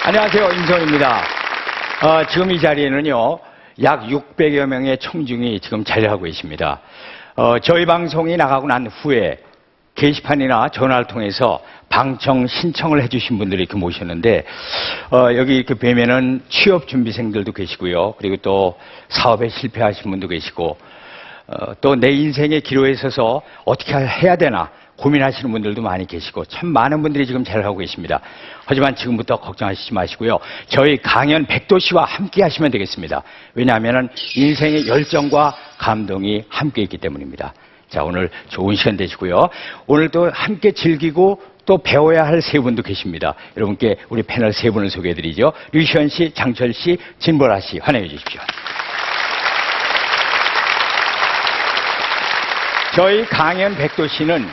안녕하세요. 임성입니다. 지금 이 자리에는요, 약 600여 명의 청중이 지금 자리하고 계십니다. 저희 방송이 나가고 난 후에 게시판이나 전화를 통해서 방청 신청을 해주신 분들이 이렇게 모셨는데, 여기 이렇게 뵈면은 취업준비생들도 계시고요. 그리고 또 사업에 실패하신 분도 계시고, 또 내 인생의 기로에 서서 어떻게 해야 되나 고민하시는 분들도 많이 계시고, 참 많은 분들이 지금 자리하고 계십니다. 하지만 지금부터 걱정하시지 마시고요. 저희 강연 백도씨와 함께 하시면 되겠습니다. 왜냐하면 인생의 열정과 감동이 함께 있기 때문입니다. 자, 오늘 좋은 시간 되시고요. 오늘 또 함께 즐기고 또 배워야 할 세 분도 계십니다. 여러분께 우리 패널 세 분을 소개해드리죠. 류시연 씨, 장철 씨, 진보라 씨 환영해 주십시오. 저희 강연 백도씨는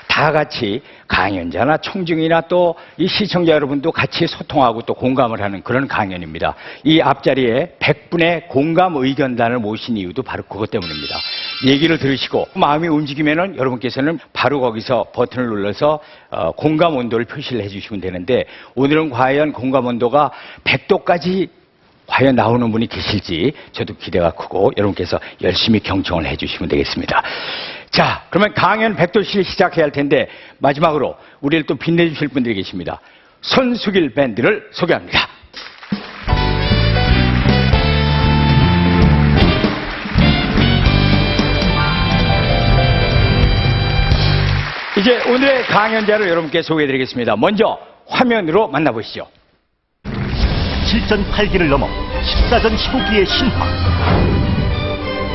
다 같이 강연자나 청중이나 또 이 시청자 여러분도 같이 소통하고 또 공감을 하는 그런 강연입니다. 이 앞자리에 100분의 공감 의견단을 모신 이유도 바로 그것 때문입니다. 얘기를 들으시고 마음이 움직이면은 여러분께서는 바로 거기서 버튼을 눌러서 공감 온도를 표시를 해주시면 되는데, 오늘은 과연 공감 온도가 100도까지 과연 나오는 분이 계실지 저도 기대가 크고 여러분께서 열심히 경청을 해주시면 되겠습니다. 자, 그러면 강연 백도씨를 시작해야 할 텐데 마지막으로 우리를 또 빛내주실 분들이 계십니다. 손숙일 밴드를 소개합니다. 이제 오늘의 강연자를 여러분께 소개해드리겠습니다. 먼저 화면으로 만나보시죠. 7전 8기를 넘어 14전 15기의 신화.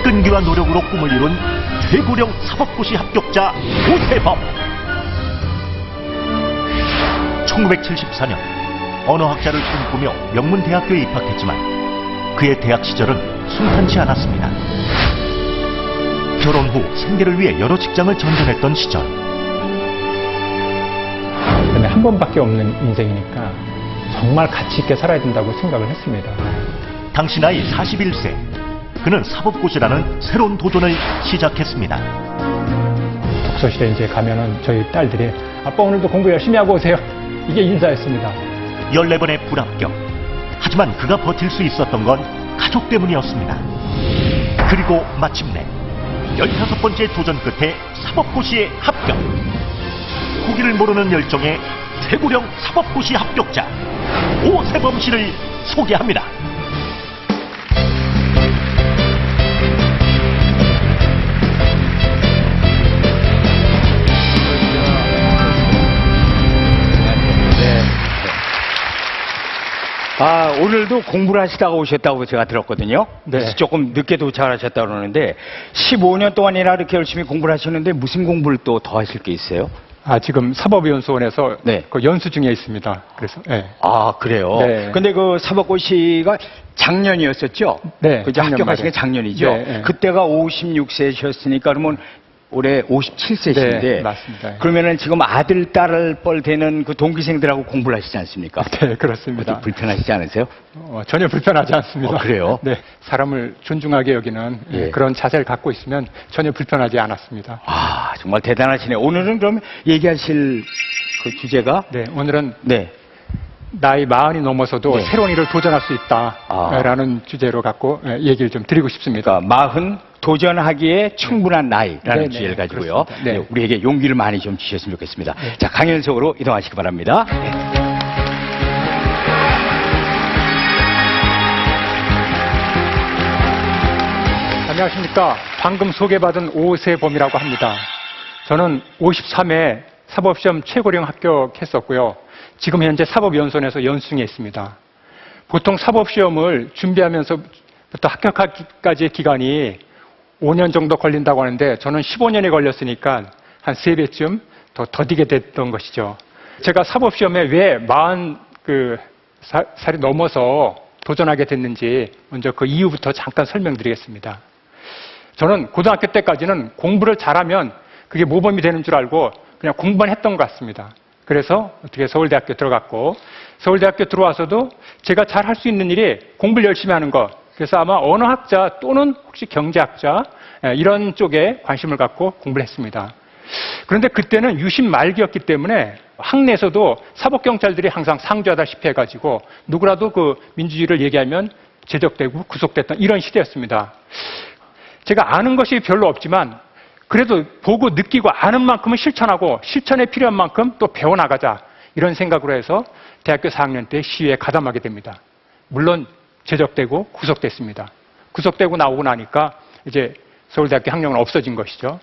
끈기와 노력으로 꿈을 이룬 최고령 사법고시 합격자 오세범. 1974년 언어학자를 꿈꾸며 명문대학교에 입학했지만 그의 대학 시절은 순탄치 않았습니다. 결혼 후 생계를 위해 여러 직장을 전전했던 시절. 한 번밖에 없는 인생이니까 정말 가치 있게 살아야 된다고 생각을 했습니다. 당시 나이 41세. 그는 사법고시라는 새로운 도전을 시작했습니다. 독서실에 이제 가면은 저희 딸들이 아빠 오늘도 공부 열심히 하고 오세요. 이게 인사였습니다. 14번의 불합격. 하지만 그가 버틸 수 있었던 건 가족 때문이었습니다. 그리고 마침내 15번째 도전 끝에 사법고시에 합격. 후기를 모르는 열정의 최고령 사법고시 합격자 오세범 씨를 소개합니다. 오늘도 공부를 하시다가 오셨다고 제가 들었거든요. 네. 그래서 조금 늦게 도착하셨다고 그러는데 15년 동안이나 이렇게 열심히 공부를 하셨는데 무슨 공부를 또 더 하실 게 있어요? 지금 사법연수원에서 네. 그 연수 중에 있습니다. 그래서 네. 그래요? 네. 근데 그 사법고시가 작년이었었죠? 네, 그 작년 합격하신 게 말에. 작년이죠? 네, 네. 그때가 56세셨으니까 그러면 올해 57세신데. 네, 맞습니다. 그러면은 지금 아들, 딸을 뻘되는 그 동기생들하고 공부를 하시지 않습니까? 네, 그렇습니다. 어디 불편하시지 않으세요? 전혀 불편하지 않습니다. 그래요? 네, 사람을 존중하게 여기는 예. 그런 자세를 갖고 있으면 전혀 불편하지 않았습니다. 정말 대단하시네요. 오늘은 그럼 얘기하실 그 주제가? 네, 오늘은 네. 나이 40이 넘어서도 네. 새로운 일을 도전할 수 있다라는 주제로 갖고 얘기를 좀 드리고 싶습니다. 그러니까 40 도전하기에 충분한 나이라는 네, 주제를 네, 가지고요. 그렇습니다. 네. 우리에게 용기를 많이 좀 주셨으면 좋겠습니다. 자, 강연석으로 이동하시기 바랍니다. 네. 안녕하십니까. 방금 소개받은 오세범이라고 합니다. 저는 53회 사법시험 최고령 합격했었고요. 지금 현재 사법연수원에서 연수 중에 있습니다. 보통 사법시험을 준비하면서부터 합격하기까지의 기간이 5년 정도 걸린다고 하는데 저는 15년이 걸렸으니까 한 3배쯤 더 더디게 됐던 것이죠. 제가 사법시험에 왜 40살이 넘어서 도전하게 됐는지 먼저 그 이유부터 잠깐 설명드리겠습니다. 저는 고등학교 때까지는 공부를 잘하면 그게 모범이 되는 줄 알고 그냥 공부만 했던 것 같습니다. 그래서 어떻게 서울대학교 들어갔고, 서울대학교 들어와서도 제가 잘 할 수 있는 일이 공부를 열심히 하는 것. 그래서 아마 언어학자 또는 혹시 경제학자 이런 쪽에 관심을 갖고 공부를 했습니다. 그런데 그때는 유신 말기였기 때문에 학내에서도 사법경찰들이 항상 상주하다시피 해가지고 누구라도 그 민주주의를 얘기하면 제적되고 구속됐던 이런 시대였습니다. 제가 아는 것이 별로 없지만 그래도 보고 느끼고 아는 만큼은 실천하고 실천에 필요한 만큼 또 배워나가자 이런 생각으로 해서 대학교 4학년 때 시위에 가담하게 됩니다. 물론 제적되고 구속됐습니다. 구속되고 나오고 나니까 이제 서울대학교 학령은 없어진 것이죠.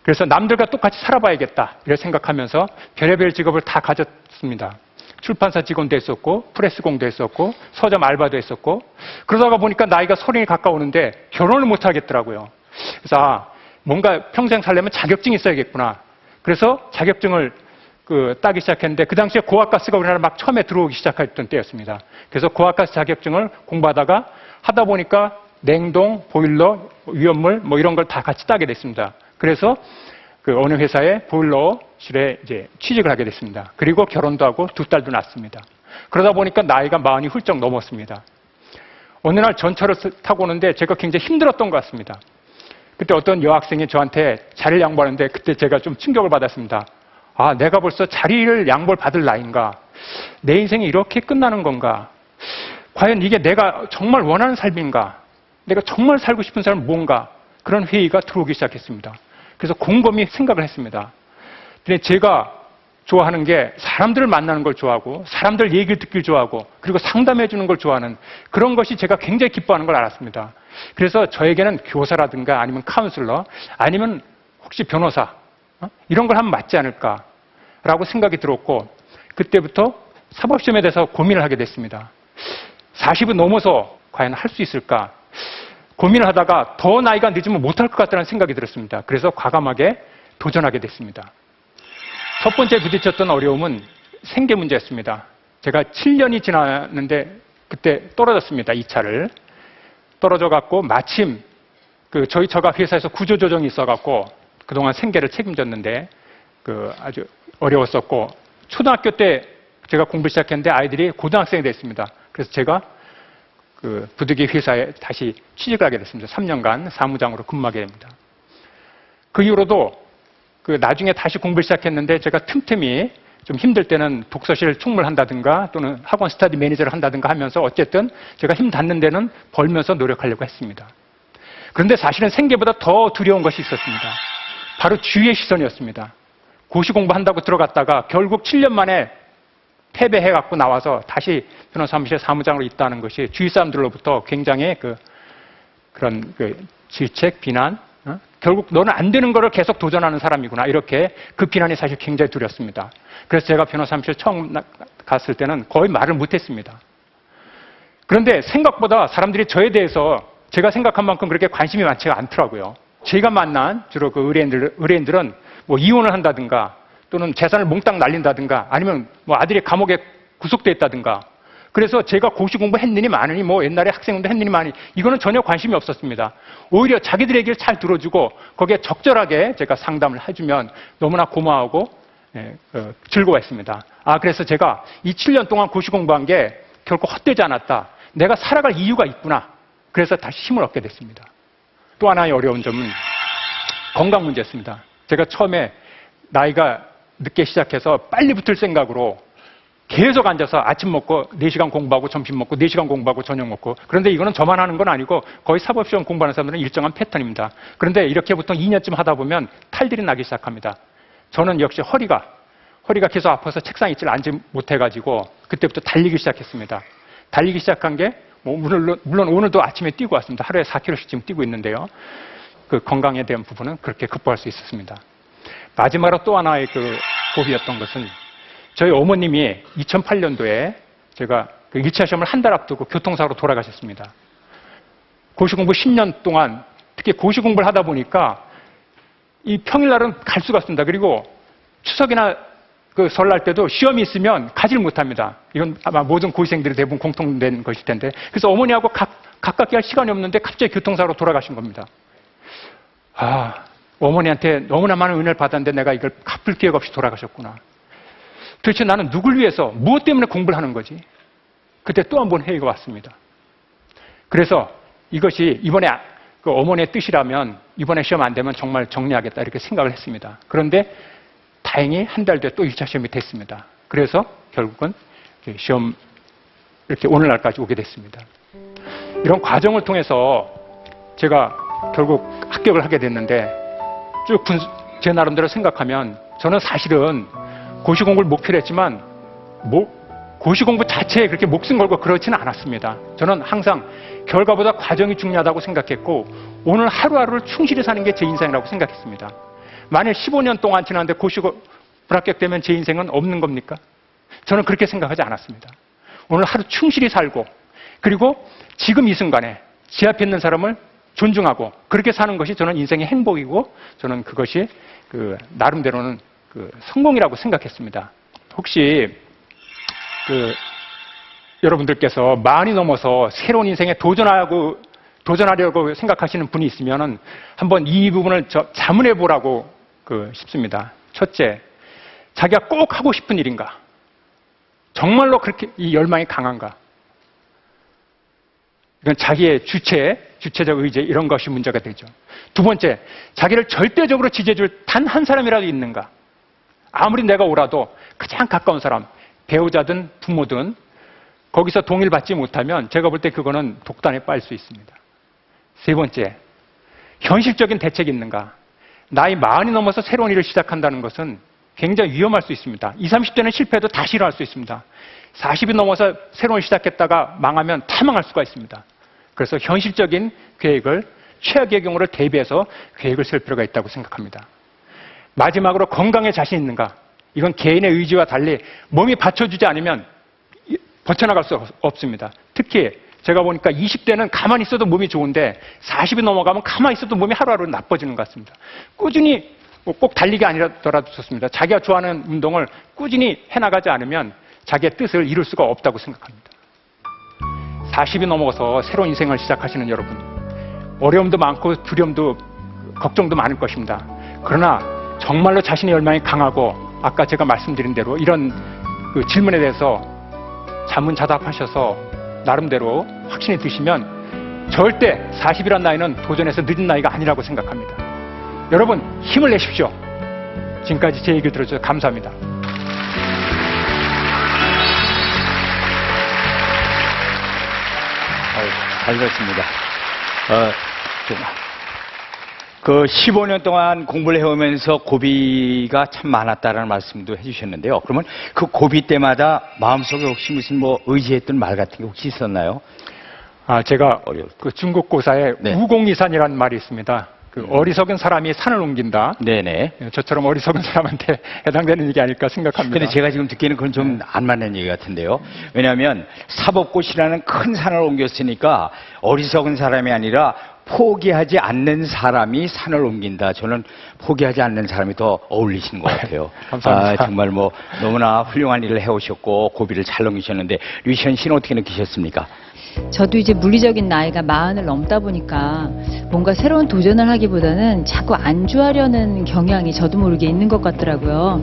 그래서 남들과 똑같이 살아봐야겠다 이렇게 생각하면서 별의별 직업을 다 가졌습니다. 출판사 직원도 했었고 프레스공도 했었고 서점 알바도 했었고 그러다가 보니까 나이가 30이 가까우는데 결혼을 못 하겠더라고요. 그래서 뭔가 평생 살려면 자격증이 있어야겠구나. 그래서 자격증을 따기 시작했는데 그 당시에 고압가스가 우리나라 막 처음에 들어오기 시작했던 때였습니다. 그래서 고압가스 자격증을 공부하다가 하다 보니까 냉동, 보일러, 위험물 뭐 이런 걸 다 같이 따게 됐습니다. 그래서 어느 회사의 보일러실에 이제 취직을 하게 됐습니다. 그리고 결혼도 하고 2딸도 낳았습니다. 그러다 보니까 나이가 40이 훌쩍 넘었습니다. 어느 날 전철을 타고 오는데 제가 굉장히 힘들었던 것 같습니다. 그때 어떤 여학생이 저한테 자리를 양보하는데 그때 제가 좀 충격을 받았습니다. 아, 내가 벌써 자리를 양보를 받을 나이인가? 내 인생이 이렇게 끝나는 건가? 과연 이게 내가 정말 원하는 삶인가? 내가 정말 살고 싶은 삶은 뭔가? 그런 회의가 들어오기 시작했습니다. 그래서 곰곰이 생각을 했습니다. 근데 제가 좋아하는 게 사람들을 만나는 걸 좋아하고 사람들 얘기를 듣길 좋아하고 그리고 상담해 주는 걸 좋아하는 그런 것이 제가 굉장히 기뻐하는 걸 알았습니다. 그래서 저에게는 교사라든가 아니면 카운슬러 아니면 혹시 변호사 이런 걸 하면 맞지 않을까라고 생각이 들었고 그때부터 사법시험에 대해서 고민을 하게 됐습니다. 40은 넘어서 과연 할 수 있을까? 고민을 하다가 더 나이가 늦으면 못할 것 같다는 생각이 들었습니다. 그래서 과감하게 도전하게 됐습니다. 첫 번째 부딪혔던 어려움은 생계 문제였습니다. 제가 7년이 지났는데 그때 떨어졌습니다. 2차를. 떨어져 갖고 마침 저희 처가 회사에서 구조조정이 있어 갖고 그동안 생계를 책임졌는데 아주 어려웠었고 초등학교 때 제가 공부를 시작했는데 아이들이 고등학생이 됐습니다. 그래서 제가 부득이 회사에 다시 취직을 하게 됐습니다. 3년간 사무장으로 근무하게 됩니다. 그 이후로도 나중에 다시 공부를 시작했는데 제가 틈틈이 좀 힘들 때는 독서실 총무한다든가 또는 학원 스터디 매니저를 한다든가 하면서 어쨌든 제가 힘 닿는 데는 벌면서 노력하려고 했습니다. 그런데 사실은 생계보다 더 두려운 것이 있었습니다. 바로 주위의 시선이었습니다. 고시 공부한다고 들어갔다가 결국 7년 만에 패배해갖고 나와서 다시 변호사 사무실 사무장으로 있다는 것이 주위 사람들로부터 굉장히 그런 질책, 비난, 결국 너는 안 되는 거를 계속 도전하는 사람이구나. 이렇게 그 비난이 사실 굉장히 두렵습니다. 그래서 제가 변호사 사무실 처음 갔을 때는 거의 말을 못했습니다. 그런데 생각보다 사람들이 저에 대해서 제가 생각한 만큼 그렇게 관심이 많지가 않더라고요. 제가 만난 주로 의뢰인들은 뭐 이혼을 한다든가 또는 재산을 몽땅 날린다든가 아니면 뭐 아들이 감옥에 구속돼 있다든가 그래서 제가 고시 공부했느니 마느니 뭐 옛날에 학생운동 했느니 마느니 이거는 전혀 관심이 없었습니다. 오히려 자기들의 얘기를 잘 들어주고 거기에 적절하게 제가 상담을 해주면 너무나 고마워하고 즐거워했습니다. 그래서 제가 이 7년 동안 고시 공부한 게 결코 헛되지 않았다. 내가 살아갈 이유가 있구나. 그래서 다시 힘을 얻게 됐습니다. 또 하나의 어려운 점은 건강 문제였습니다. 제가 처음에 나이가 늦게 시작해서 빨리 붙을 생각으로 계속 앉아서 아침 먹고 4시간 공부하고 점심 먹고 4시간 공부하고 저녁 먹고 그런데 이거는 저만 하는 건 아니고 거의 사법시험 공부하는 사람들은 일정한 패턴입니다. 그런데 이렇게 보통 2년쯤 하다 보면 탈들이 나기 시작합니다. 저는 역시 허리가 계속 아파서 책상에 있질 않지 못해가지고 그때부터 달리기 시작했습니다. 달리기 시작한 게 물론 오늘도 아침에 뛰고 왔습니다. 하루에 4km씩 지금 뛰고 있는데요. 그 건강에 대한 부분은 그렇게 극복할 수 있었습니다. 마지막으로 또 하나의 고비였던 것은 저희 어머님이 2008년도에 제가 1차 시험을 한 달 앞두고 교통사고로 돌아가셨습니다. 고시공부 10년 동안 특히 고시공부를 하다 보니까 이 평일날은 갈 수가 없습니다. 그리고 추석이나 설날 때도 시험이 있으면 가지를 못합니다. 이건 아마 모든 고시생들이 대부분 공통된 것일 텐데 그래서 어머니하고 가깝게 할 시간이 없는데 갑자기 교통사고로 돌아가신 겁니다. 어머니한테 너무나 많은 은혜를 받았는데 내가 이걸 갚을 기회가 없이 돌아가셨구나. 도대체 나는 누굴 위해서 무엇 때문에 공부를 하는 거지? 그때 또 한 번 회의가 왔습니다. 그래서 이것이 이번에 어머니의 뜻이라면 이번에 시험 안 되면 정말 정리하겠다 이렇게 생각을 했습니다. 그런데 다행히 한 달 뒤에 또 1차 시험이 됐습니다. 그래서 결국은 시험 이렇게 오늘날까지 오게 됐습니다. 이런 과정을 통해서 제가 결국 합격을 하게 됐는데 쭉 제 나름대로 생각하면 저는 사실은 고시공부를 목표로 했지만 고시공부 자체에 그렇게 목숨 걸고 그렇지는 않았습니다. 저는 항상 결과보다 과정이 중요하다고 생각했고 오늘 하루하루를 충실히 사는 게 제 인생이라고 생각했습니다. 만일 15년 동안 지났는데 불합격되면 제 인생은 없는 겁니까? 저는 그렇게 생각하지 않았습니다. 오늘 하루 충실히 살고 그리고 지금 이 순간에 제 앞에 있는 사람을 존중하고 그렇게 사는 것이 저는 인생의 행복이고 저는 그것이 나름대로는 성공이라고 생각했습니다. 혹시 여러분들께서 40이 넘어서 새로운 인생에 도전하려고 생각하시는 분이 있으면 한번 이 부분을 자문해 보라고 싶습니다. 첫째, 자기가 꼭 하고 싶은 일인가? 정말로 그렇게 이 열망이 강한가? 이건 자기의 주체적 의지 이런 것이 문제가 되죠. 두 번째, 자기를 절대적으로 지지해줄 단 한 사람이라도 있는가? 아무리 내가 오라도 가장 가까운 사람, 배우자든 부모든 거기서 동의를 받지 못하면 제가 볼 때 그거는 독단에 빠질 수 있습니다. 세 번째, 현실적인 대책이 있는가? 나이 40이 넘어서 새로운 일을 시작한다는 것은 굉장히 위험할 수 있습니다. 20, 30대는 실패해도 다시 일어날 수 있습니다. 40이 넘어서 새로운 일 시작했다가 망하면 타망할 수가 있습니다. 그래서 현실적인 계획을 최악의 경우를 대비해서 계획을 세울 필요가 있다고 생각합니다. 마지막으로 건강에 자신 있는가? 이건 개인의 의지와 달리 몸이 받쳐주지 않으면 벗어나갈 수 없습니다. 특히 제가 보니까 20대는 가만히 있어도 몸이 좋은데 40이 넘어가면 가만히 있어도 몸이 하루하루 나빠지는 것 같습니다. 꾸준히 꼭 달리기 아니더라도 좋습니다. 자기가 좋아하는 운동을 꾸준히 해나가지 않으면 자기의 뜻을 이룰 수가 없다고 생각합니다. 40이 넘어서 새로운 인생을 시작하시는 여러분, 어려움도 많고 두려움도 걱정도 많을 것입니다. 그러나 정말로 자신의 열망이 강하고 아까 제가 말씀드린 대로 이런 질문에 대해서 자문자답하셔서 나름대로 확신이 드시면 절대 40이란 나이는 도전해서 늦은 나이가 아니라고 생각합니다. 여러분 힘을 내십시오. 지금까지 제 얘기를 들어주셔서 감사합니다. 잘 들었습니다. 15년 동안 공부를 해오면서 고비가 참 많았다라는 말씀도 해주셨는데요. 그러면 그 고비 때마다 마음속에 혹시 무슨 의지했던 말 같은 게 혹시 있었나요? 제가 중국 고사에 네. 우공이산이라는 말이 있습니다. 어리석은 사람이 산을 옮긴다. 네네. 저처럼 어리석은 사람한테 해당되는 얘기 아닐까 생각합니다. 근데 제가 지금 듣기에는 그건 좀 안 맞는 얘기 같은데요. 왜냐하면 사법고시라는 큰 산을 옮겼으니까 어리석은 사람이 아니라 포기하지 않는 사람이 산을 옮긴다. 저는 포기하지 않는 사람이 더 어울리시는 것 같아요. 감사합니다. 정말 너무나 훌륭한 일을 해오셨고 고비를 잘 넘기셨는데 류시현 씨는 어떻게 느끼셨습니까? 저도 이제 물리적인 나이가 40을 넘다 보니까 뭔가 새로운 도전을 하기보다는 자꾸 안주하려는 경향이 저도 모르게 있는 것 같더라고요.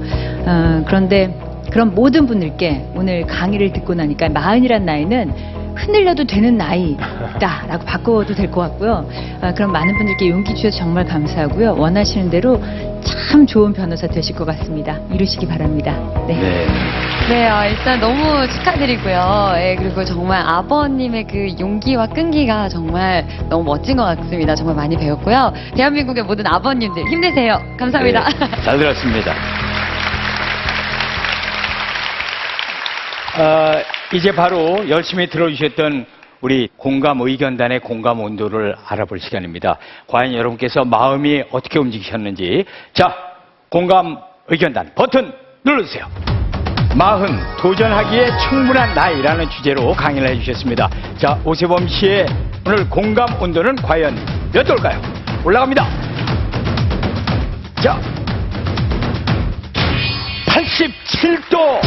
그런데 그런 모든 분들께 오늘 강의를 듣고 나니까 40이란 나이는 흔들려도 되는 나이다라고 바꿔도 될 것 같고요. 그럼 많은 분들께 용기 주셔서 정말 감사하고요. 원하시는 대로 참 좋은 변호사 되실 것 같습니다. 이루시기 바랍니다. 네. 네, 일단 너무 축하드리고요. 예, 그리고 정말 아버님의 그 용기와 끈기가 정말 너무 멋진 것 같습니다. 정말 많이 배웠고요. 대한민국의 모든 아버님들 힘내세요. 감사합니다. 네, 잘 들었습니다. 이제 바로 열심히 들어주셨던 우리 공감 의견단의 공감 온도를 알아볼 시간입니다. 과연 여러분께서 마음이 어떻게 움직이셨는지. 자, 공감 의견단 버튼 눌러주세요. 40 도전하기에 충분한 나이라는 주제로 강의를 해주셨습니다. 자, 오세범 씨의 오늘 공감 온도는 과연 몇 도일까요? 올라갑니다. 자, 87도.